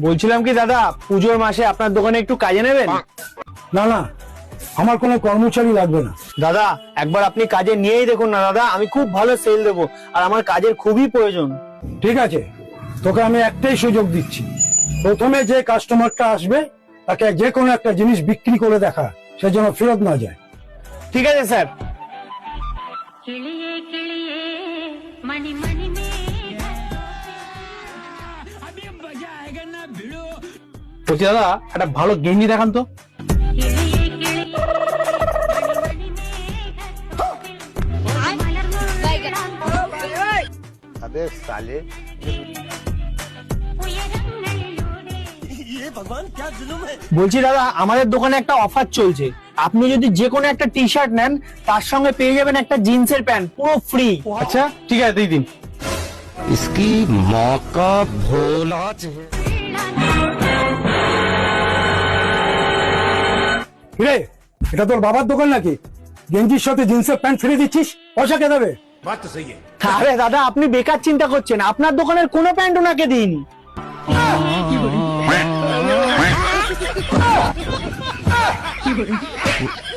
বলছিলাম কি দাদা, পুজোর মাসে আপনার দোকানে একটু কাজে নেবেন? না না, আমার কোনো কর্মচারী লাগবে না। দাদা একবার আপনি কাজে নিয়েই দেখুন না দাদা, আমি খুব ভালো সেল দেবো, আর আমার কাজের খুবই প্রয়োজন। ঠিক আছে, তোকে আমি একটাই সুযোগ দিচ্ছি। প্রথমে যে কাস্টমারটা আসবে তাকে যে কোনো একটা জিনিস বিক্রি করে দেখা, সে যেন ফেরত না যায়। ঠিক আছে স্যার। किलिए किलिए मणि मणि में বলছি দাদা, একটা ভালো গেঞ্জি দেখান তো। किलिए किलिए मणि मणि में अबे साले বলছি দাদা, আমাদের দোকানে একটা অফার চলছে। আপনি যদি যে কোনো একটা টি শার্ট নেন, তার সঙ্গে পেয়ে যাবেন একটা জিন্সের প্যান্ট পুরো ফ্রি। আচ্ছা ঠিক আছে, দিয়ে দিন। इसकी माँ का भोला রে, এটা তোর বাবার দোকান নাকি? গেঞ্জির সাথে জিন্সের প্যান্ট ফিরে দিচ্ছিস, পয়সা কে দেবে? আরে দাদা, আপনি বেকার চিন্তা করছেন, আপনার দোকানের কোনো প্যান্ট ওনাকে দিন। चेहरा